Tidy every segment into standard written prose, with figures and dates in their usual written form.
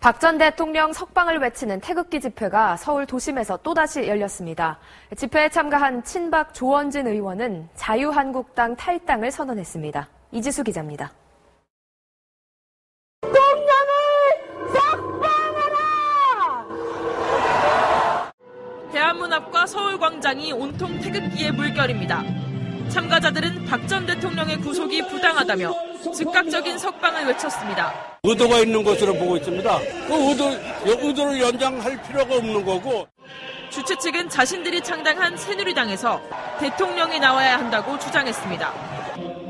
박 전 대통령 석방을 외치는 태극기 집회가 서울 도심에서 또다시 열렸습니다. 집회에 참가한 친박 조원진 의원은 자유한국당 탈당을 선언했습니다. 이지수 기자입니다. 대통령을 석방하라! 대한문 앞과 서울광장이 온통 태극기의 물결입니다. 참가자들은 박 전 대통령의 구속이 부당하다며 즉각적인 석방을 외쳤습니다. 의도가 있는 것으로 보고 있습니다. 그 의도를 연장할 필요가 없는 거고. 주최 측은 자신들이 창당한 새누리당에서 대통령이 나와야 한다고 주장했습니다.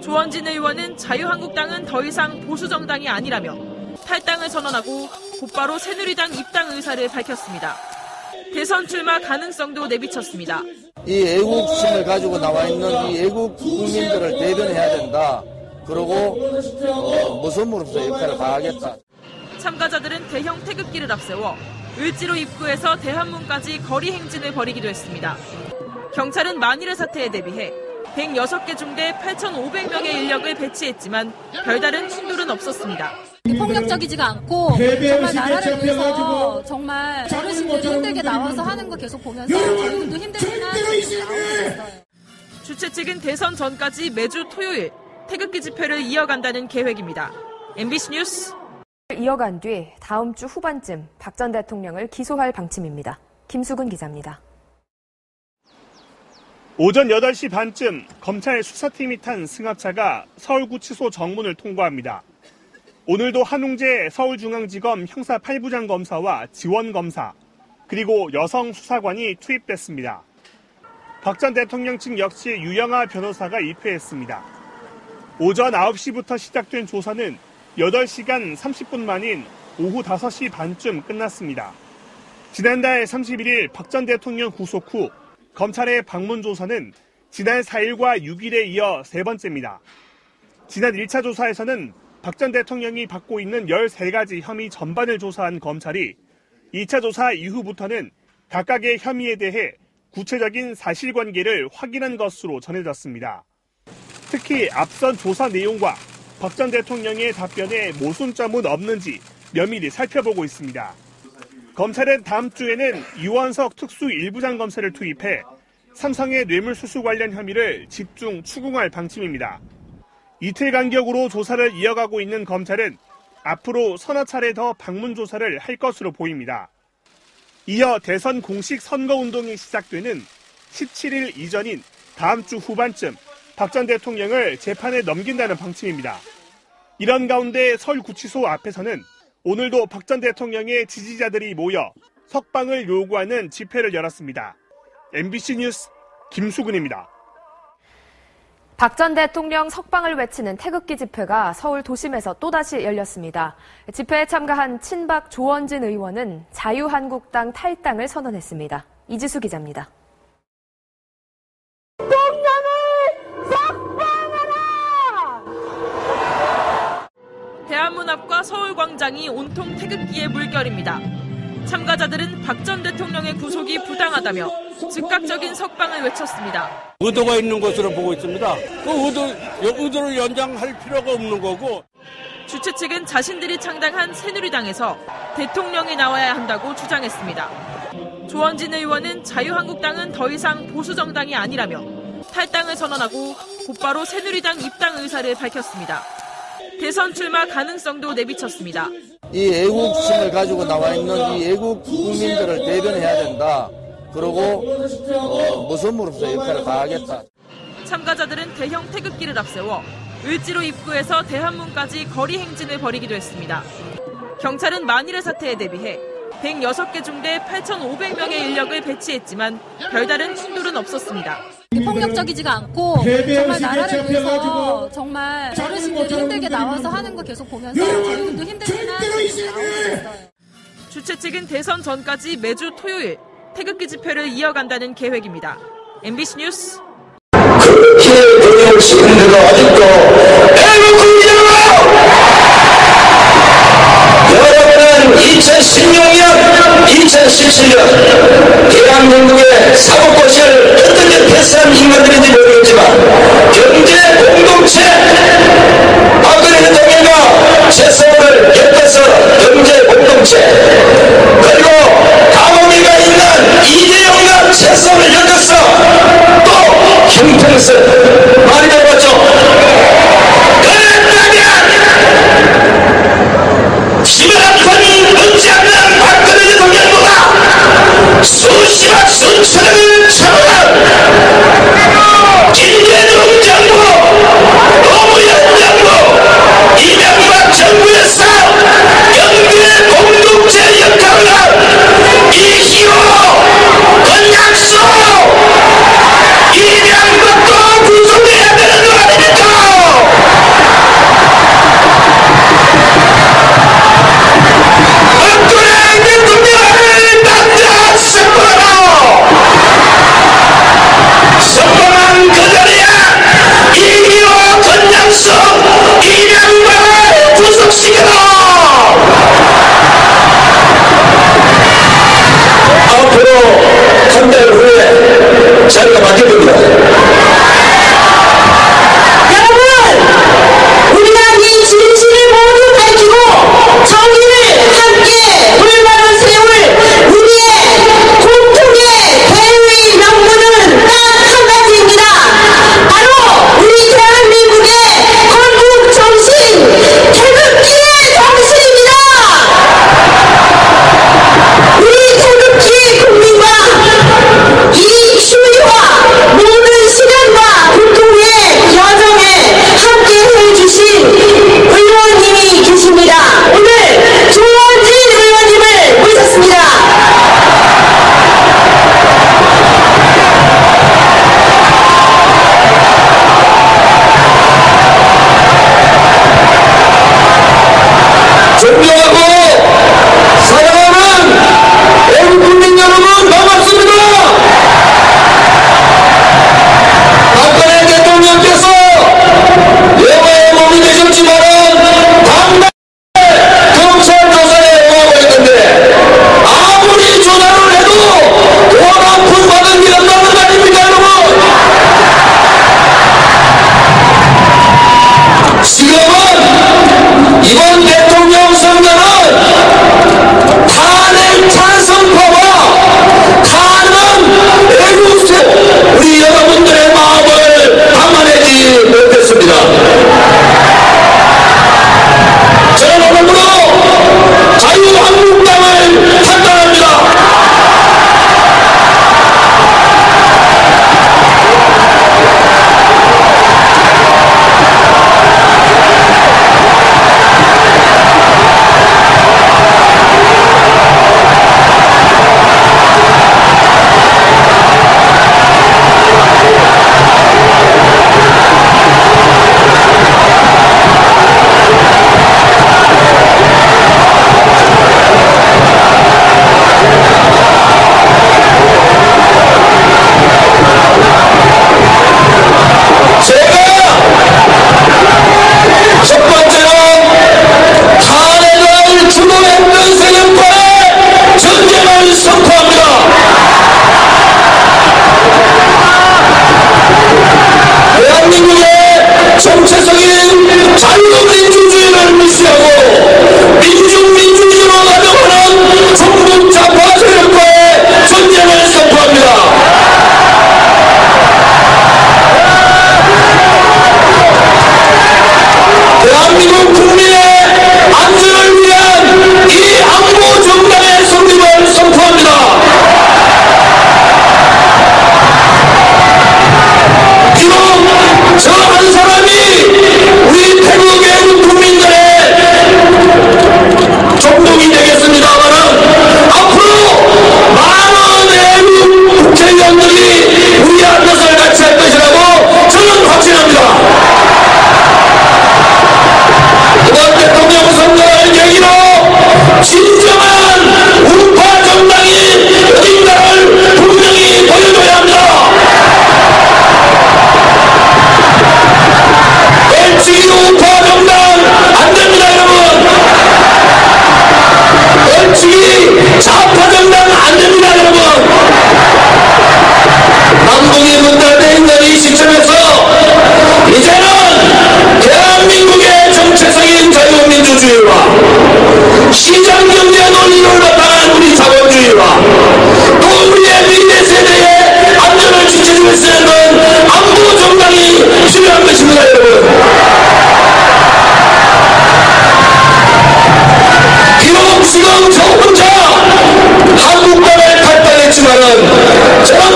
조원진 의원은 자유한국당은 더 이상 보수정당이 아니라며 탈당을 선언하고 곧바로 새누리당 입당 의사를 밝혔습니다. 대선 출마 가능성도 내비쳤습니다. 이 애국심을 가지고 나와 있는 이 애국 국민들을 대변해야 된다. 그리고 모섬으로서 역할을 다하겠다. 참가자들은 대형 태극기를 앞세워 을지로 입구에서 대한문까지 거리 행진을 벌이기도 했습니다. 경찰은 만일의 사태에 대비해 106개 중대 8,500명의 인력을 배치했지만 별다른 충돌은 없었습니다. 폭력적이지가 않고 정말 나라를 위해서 정말 어르신들이 힘들게 나와서 하는 거 계속 보면서 저희들도 힘들지만 나오고 있어요. 주최 측은 대선 전까지 매주 토요일 태극기 집회를 이어간다는 계획입니다. MBC 뉴스 이어간 뒤 다음 주 후반쯤 박 전 대통령을 기소할 방침입니다. 김수근 기자입니다. 오전 8시 반쯤 검찰 수사팀이 탄 승합차가 서울구치소 정문을 통과합니다. 오늘도 한웅재 서울중앙지검 형사 8부장 검사와 지원검사, 그리고 여성 수사관이 투입됐습니다. 박 전 대통령 측 역시 유영하 변호사가 입회했습니다. 오전 9시부터 시작된 조사는 8시간 30분 만인 오후 5시 반쯤 끝났습니다. 지난달 31일 박 전 대통령 구속 후 검찰의 방문 조사는 지난 4일과 6일에 이어 세 번째입니다. 지난 1차 조사에서는 박 전 대통령이 받고 있는 13가지 혐의 전반을 조사한 검찰이 2차 조사 이후부터는 각각의 혐의에 대해 구체적인 사실관계를 확인한 것으로 전해졌습니다. 특히 앞선 조사 내용과 박 전 대통령의 답변에 모순점은 없는지 면밀히 살펴보고 있습니다. 검찰은 다음 주에는 유원석 특수 1부장 검사를 투입해 삼성의 뇌물수수 관련 혐의를 집중 추궁할 방침입니다. 이틀 간격으로 조사를 이어가고 있는 검찰은 앞으로 서너 차례 더 방문 조사를 할 것으로 보입니다. 이어 대선 공식 선거운동이 시작되는 17일 이전인 다음 주 후반쯤 박 전 대통령을 재판에 넘긴다는 방침입니다. 이런 가운데 서울구치소 앞에서는 오늘도 박 전 대통령의 지지자들이 모여 석방을 요구하는 집회를 열었습니다. MBC 뉴스 김수근입니다. 박 전 대통령 석방을 외치는 태극기 집회가 서울 도심에서 또다시 열렸습니다. 집회에 참가한 친박 조원진 의원은 자유한국당 탈당을 선언했습니다. 이지수 기자입니다. 대통령을 석방하라! 대한문 앞과 서울광장이 온통 태극기의 물결입니다. 참가자들은 박 전 대통령의 구속이 부당하다며 즉각적인 석방을 외쳤습니다. 의도가 있는 것으로 보고 있습니다. 그 의도를 연장할 필요가 없는 거고. 주최 측은 자신들이 창당한 새누리당에서 대통령이 나와야 한다고 주장했습니다. 조원진 의원은 자유한국당은 더 이상 보수정당이 아니라며 탈당을 선언하고 곧바로 새누리당 입당 의사를 밝혔습니다. 대선 출마 가능성도 내비쳤습니다. 이 애국심을 가지고 나와 있는 이 애국 국민들을 대변해야 된다. 그리고 모섬으로서 역할을 다하겠다. 참가자들은 대형 태극기를 앞세워 을지로 입구에서 대한문까지 거리 행진을 벌이기도 했습니다. 경찰은 만일의 사태에 대비해 106개 중대 8,500명의 인력을 배치했지만 별다른 충돌은 없었습니다. 폭력적이지가 않고 정말 나라를 위해서 정말 어르신들이 힘들게 나와서 하는 거 계속 보면서 저희들도 힘들지만 나오고 있어요. 주최 측은 대선 전까지 매주 토요일 태극기 집회를 이어간다는 계획입니다. MBC 뉴스 그렇게 병역을 시키는데도 아직도 애국국이잖아! 여러분은 2016년, 2017년 대한민국의 사법고시를 어떻게 패스한 인간들인지 모르겠지만 경제 공동체 박근혜 대통령과 최서원을 곁에서 경제 공동체 정선을 차원한 김대중 정부, 노무현 정부, 이명박 정부에서 경제 공동체 역할을 한 이 희로 건약소 이명박도 구속해야 되는 거 아닙니까? 박근혜 대통령을 당장 석방하라!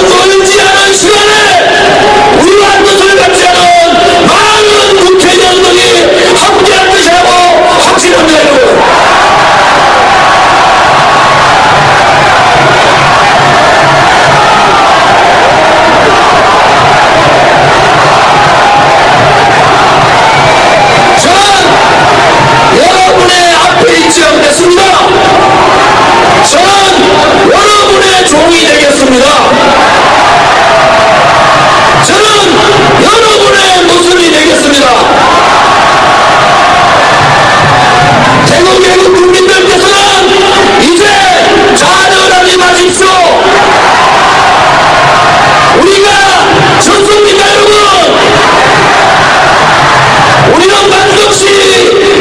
멀지 않은 시간에 우리와 뜻을 같지 않은 많은 국회의원들이 함께할 것이라고 확신합니다, 여러분. 여러분의 앞에 있지 않겠습니다. 저는 여러분의 종이 되겠습니다. 저는 여러분의 모습이 되겠습니다. 대구 국민들께서는 이제 좌절하지 마십시오. 우리가 졌습니다, 여러분. 우리는 반드시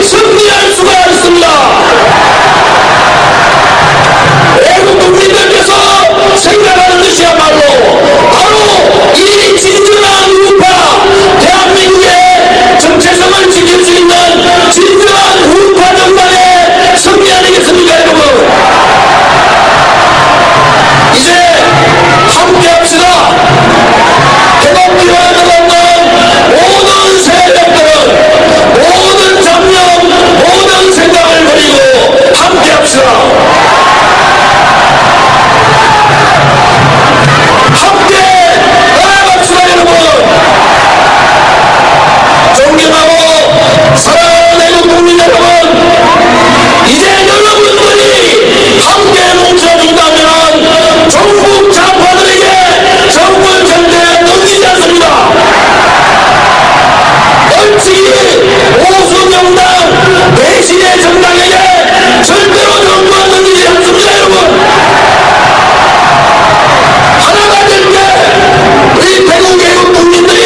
승리할 수가 있습니다. 외국 국민들께서 생각하는 것이야말로 바로 이 진정한 우파, 대한민국의 정체성을 지킬 수 있는 진정한 우파 정당의 승리 아니겠습니까, 여러분? 이제 함께 합시다. 해방기관을 얻는 모든 세력들은 모든 잡념, 모든 생각을 버리고 함께 합시다. 함께 나아갑시다, 여러분. 존경하고 사랑하는 애국 국민 여러분, 이제 여러분들이 함께 뭉쳐준다면 전국 좌파들에게 정권 전대에 넘기지 않습니다. 널찍이 보수정당 배신의 정당에게 절대로 정권 넘기지 않습니다, 여러분. 하나가 될 때 우리 대구 개국 국민들이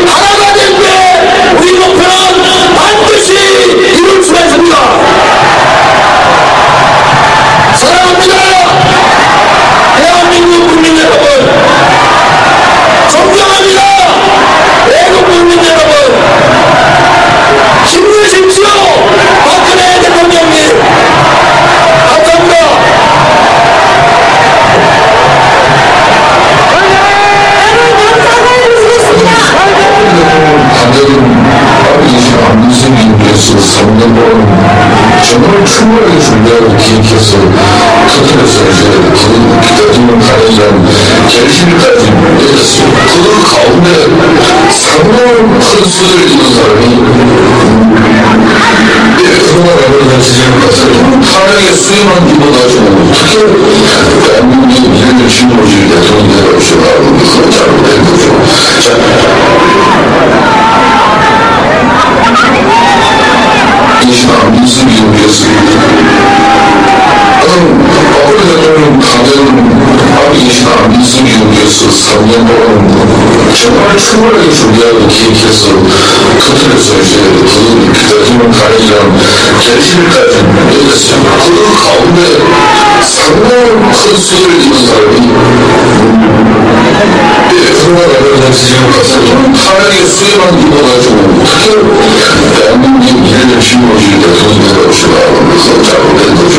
하나가 될 때 우리 목표는 반드시 이룰 수가 있습니다. 사랑합니다. 대한민국 국민 여러분, 존경합니다. 외국 국민 여러분, 힘내십시오. 박근혜 대통령님, 감사합니다. 다들 아버지신 안민석님께서 3년 동안 정말 충분하게 준비하고 기획해서 터뜨려서 이제 그 기다림을 가리자는 결실까지 내렸습니다. 그 가운데 상당한 큰 수를 이룬 사람이 그동안 여러분 지지를 받아서 탄핵의 수혜만 입어가지고 어떻게 대한민국의 미래를 짊어질 대통령이 되어오시나 그건 잘못된 거죠. 이신 안민석이었습니다. 박근혜 대통령 탄핵은 아버지신 안민석이었어 3년 동안 정말 충분하게 준비하고 기획해서 터뜨려서 이제 그 기다림을 가리자는 결실까지 내렸습니다. 그 가운데 상당한 큰 수를 이룬 사람이 그동안 여러분 지지를 받아서 탄핵의 수혜만 입어가지고 어떻게 대한민국의 미래를 짊어질 대통령이 되어오시나 그건 잘못된 거죠.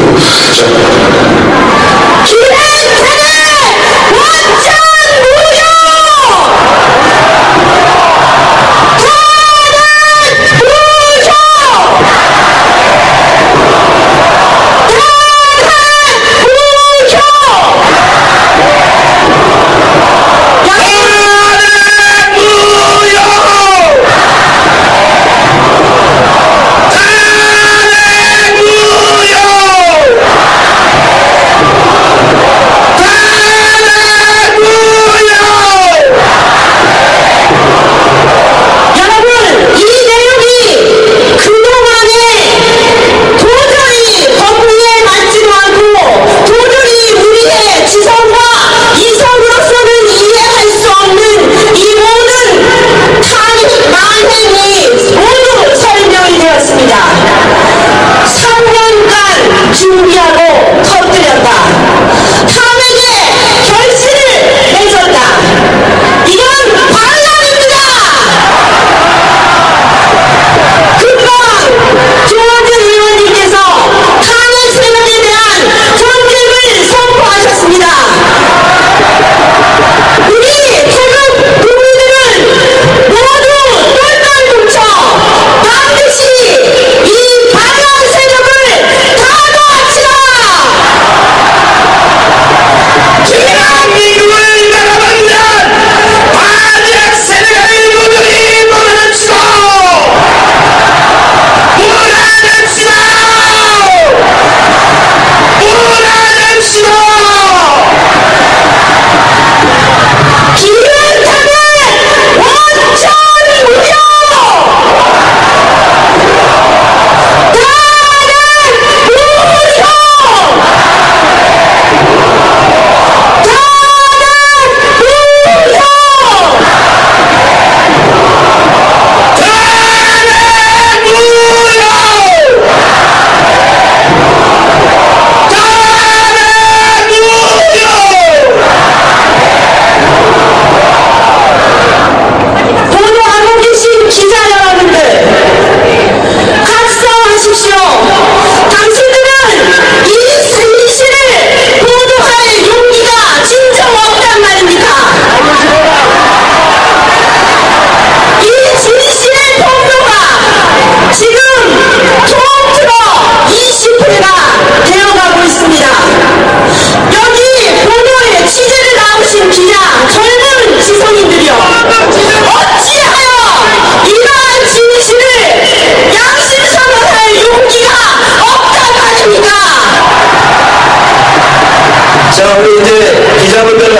자, 우리 이제 기자분들은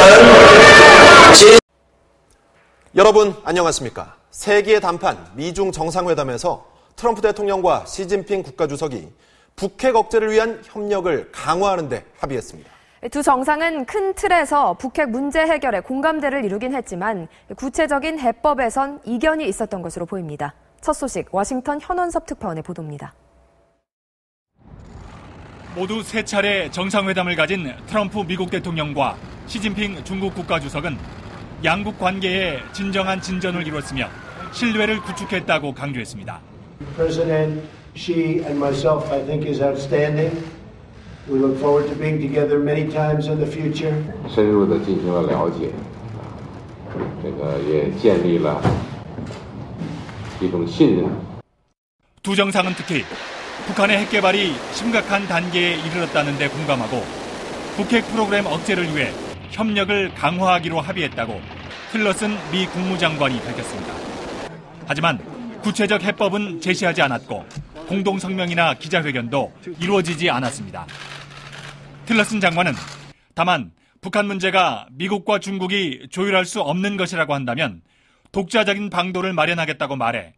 여러분 안녕하십니까? 세기의 단판 미중 정상회담에서 트럼프 대통령과 시진핑 국가주석이 북핵 억제를 위한 협력을 강화하는 데 합의했습니다. 두 정상은 큰 틀에서 북핵 문제 해결에 공감대를 이루긴 했지만 구체적인 해법에선 이견이 있었던 것으로 보입니다. 첫 소식 워싱턴 현원섭 특파원의 보도입니다. 모두 세 차례 정상회담을 가진 트럼프 미국 대통령과 시진핑 중국 국가주석은 양국 관계에 진정한 진전을 이뤘으며 신뢰를 구축했다고 강조했습니다. President Xi and myself, I think, is outstanding. We look forward to being together many times in the future. 深入地进行了了解，也建立了一种信任。 두 정상은 특히 북한의 핵 개발이 심각한 단계에 이르렀다는 데 공감하고 북핵 프로그램 억제를 위해 협력을 강화하기로 합의했다고 틸러슨 미 국무장관이 밝혔습니다. 하지만 구체적 해법은 제시하지 않았고 공동성명이나 기자회견도 이루어지지 않았습니다. 틸러슨 장관은 다만 북한 문제가 미국과 중국이 조율할 수 없는 것이라고 한다면 독자적인 방도를 마련하겠다고 말해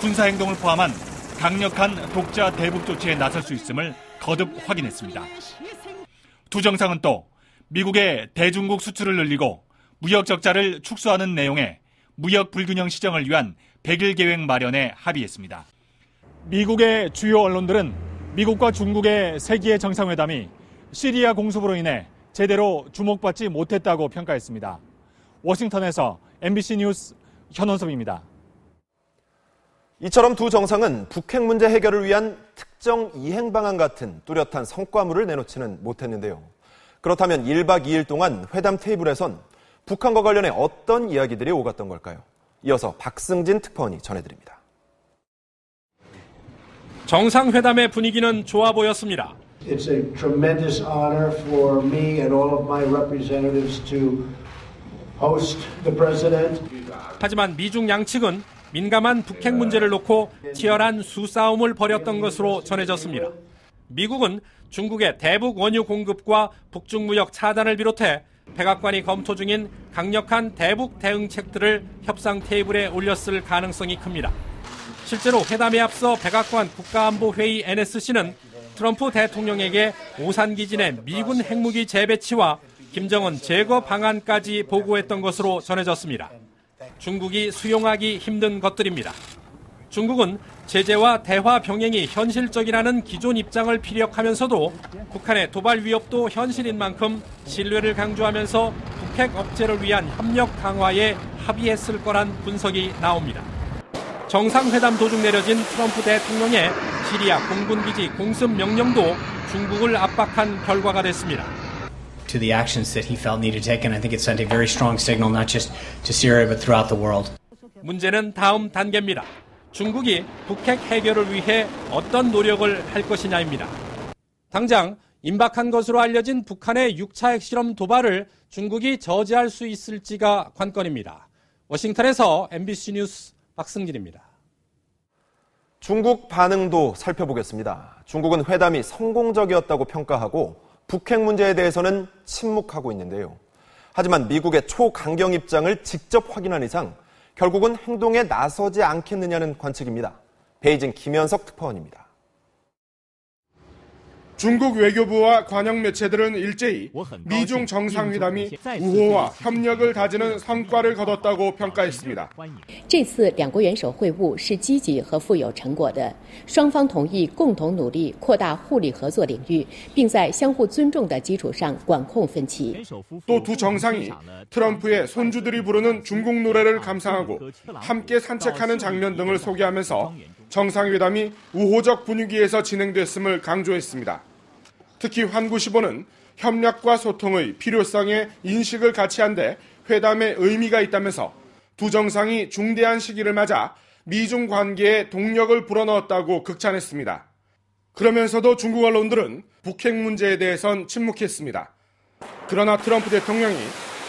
군사행동을 포함한 강력한 독자 대북 조치에 나설 수 있음을 거듭 확인했습니다. 두 정상은 또 미국의 대중국 수출을 늘리고 무역 적자를 축소하는 내용의 무역 불균형 시정을 위한 100일 계획 마련에 합의했습니다. 미국의 주요 언론들은 미국과 중국의 세기의 정상회담이 시리아 공습으로 인해 제대로 주목받지 못했다고 평가했습니다. 워싱턴에서 MBC 뉴스 현원섭입니다. 이처럼 두 정상은 북핵 문제 해결을 위한 특정 이행 방안 같은 뚜렷한 성과물을 내놓지는 못했는데요. 그렇다면 1박 2일 동안 회담 테이블에선 북한과 관련해 어떤 이야기들이 오갔던 걸까요? 이어서 박승진 특파원이 전해드립니다. 정상회담의 분위기는 좋아 보였습니다. It's a tremendous honor for me and all of my representatives to host the president. 하지만 미중 양측은 민감한 북핵 문제를 놓고 치열한 수싸움을 벌였던 것으로 전해졌습니다. 미국은 중국의 대북 원유 공급과 북중 무역 차단을 비롯해 백악관이 검토 중인 강력한 대북 대응책들을 협상 테이블에 올렸을 가능성이 큽니다. 실제로 회담에 앞서 백악관 국가안보회의 NSC는 트럼프 대통령에게 오산기지 내 미군 핵무기 재배치와 김정은 제거 방안까지 보고했던 것으로 전해졌습니다. 중국이 수용하기 힘든 것들입니다. 중국은 제재와 대화 병행이 현실적이라는 기존 입장을 피력하면서도 북한의 도발 위협도 현실인 만큼 신뢰를 강조하면서 북핵 억제를 위한 협력 강화에 합의했을 거란 분석이 나옵니다. 정상회담 도중 내려진 트럼프 대통령의 시리아 공군기지 공습 명령도 중국을 압박한 결과가 됐습니다. To the actions that he felt needed taken, I think it sent a very strong signal not just to Syria but throughout the world. 문제는 다음 단계입니다. 중국이 북핵 해결을 위해 어떤 노력을 할 것이냐입니다. 당장 임박한 것으로 알려진 북한의 6차 핵실험 도발을 중국이 저지할 수 있을지가 관건입니다. 워싱턴에서 MBC 뉴스 박승진입니다. 중국 반응도 살펴보겠습니다. 중국은 회담이 성공적이었다고 평가하고 북핵 문제에 대해서는 침묵하고 있는데요. 하지만 미국의 초강경 입장을 직접 확인한 이상 결국은 행동에 나서지 않겠느냐는 관측입니다. 베이징 김현석 특파원입니다. 중국 외교부와 관영 매체들은 일제히 미중 정상회담이 우호와 협력을 다지는 성과를 거뒀다고 평가했습니다. 这次两国元首会晤是积极和富有成果的，双方同意共同努力扩大互利合作领域，并在相互尊重的基础上管控分歧。 또 두 정상이 트럼프의 손주들이 부르는 중국 노래를 감상하고 함께 산책하는 장면 등을 소개하면서 정상회담이 우호적 분위기에서 진행됐음을 강조했습니다. 특히 환구시보는 협력과 소통의 필요성에 인식을 같이 한 데 회담에 의미가 있다면서 두 정상이 중대한 시기를 맞아 미중 관계에 동력을 불어넣었다고 극찬했습니다. 그러면서도 중국 언론들은 북핵 문제에 대해선 침묵했습니다. 그러나 트럼프 대통령이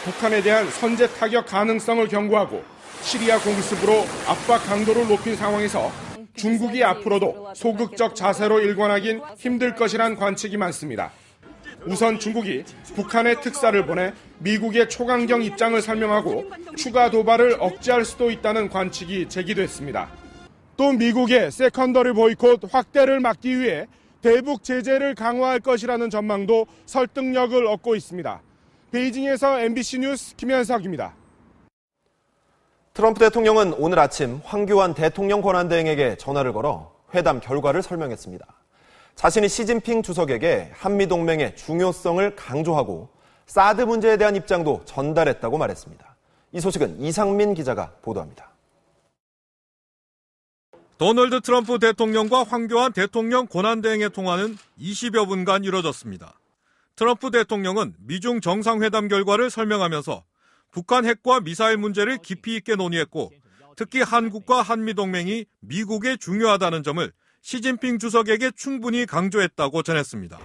북한에 대한 선제 타격 가능성을 경고하고 시리아 공습으로 압박 강도를 높인 상황에서 중국이 앞으로도 소극적 자세로 일관하긴 힘들 것이란 관측이 많습니다. 우선 중국이 북한에 특사를 보내 미국의 초강경 입장을 설명하고 추가 도발을 억제할 수도 있다는 관측이 제기됐습니다. 또 미국의 세컨더리 보이콧 확대를 막기 위해 대북 제재를 강화할 것이라는 전망도 설득력을 얻고 있습니다. 베이징에서 MBC 뉴스 김현석입니다. 트럼프 대통령은 오늘 아침 황교안 대통령 권한대행에게 전화를 걸어 회담 결과를 설명했습니다. 자신이 시진핑 주석에게 한미동맹의 중요성을 강조하고 사드 문제에 대한 입장도 전달했다고 말했습니다. 이 소식은 이상민 기자가 보도합니다. 도널드 트럼프 대통령과 황교안 대통령 권한대행의 통화는 20여 분간 이뤄졌습니다. 트럼프 대통령은 미중 정상회담 결과를 설명하면서 북한 핵과 미사일 문제를 깊이 있게 논의했고 특히 한국과 한미동맹이 미국에 중요하다는 점을 시진핑 주석에게 충분히 강조했다고 전했습니다.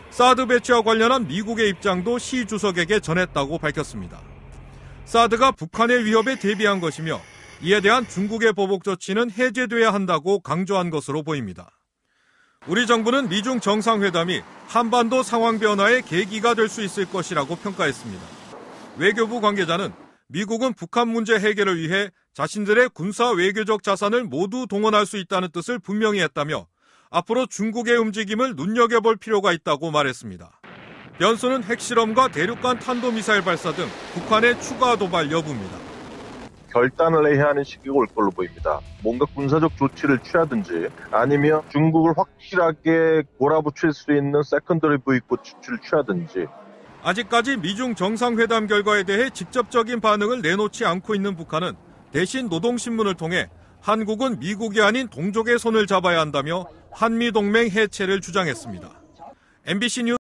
사드 배치와 관련한 미국의 입장도 시 주석에게 전했다고 밝혔습니다. 사드가 북한의 위협에 대비한 것이며 이에 대한 중국의 보복 조치는 해제돼야 한다고 강조한 것으로 보입니다. 우리 정부는 미중 정상회담이 한반도 상황 변화의 계기가 될 수 있을 것이라고 평가했습니다. 외교부 관계자는 미국은 북한 문제 해결을 위해 자신들의 군사 외교적 자산을 모두 동원할 수 있다는 뜻을 분명히 했다며 앞으로 중국의 움직임을 눈여겨볼 필요가 있다고 말했습니다. 변수는 핵실험과 대륙간 탄도미사일 발사 등 북한의 추가 도발 여부입니다. 결단을 해야 하는 시기가 올 걸로 보입니다. 뭔가 군사적 조치를 취하든지 아니면 중국을 확실하게 몰아붙일 수 있는 세컨더리 보이콧 조치를 취하든지. 아직까지 미중 정상회담 결과에 대해 직접적인 반응을 내놓지 않고 있는 북한은 대신 노동신문을 통해 한국은 미국이 아닌 동족의 손을 잡아야 한다며 한미동맹 해체를 주장했습니다. MBC 뉴스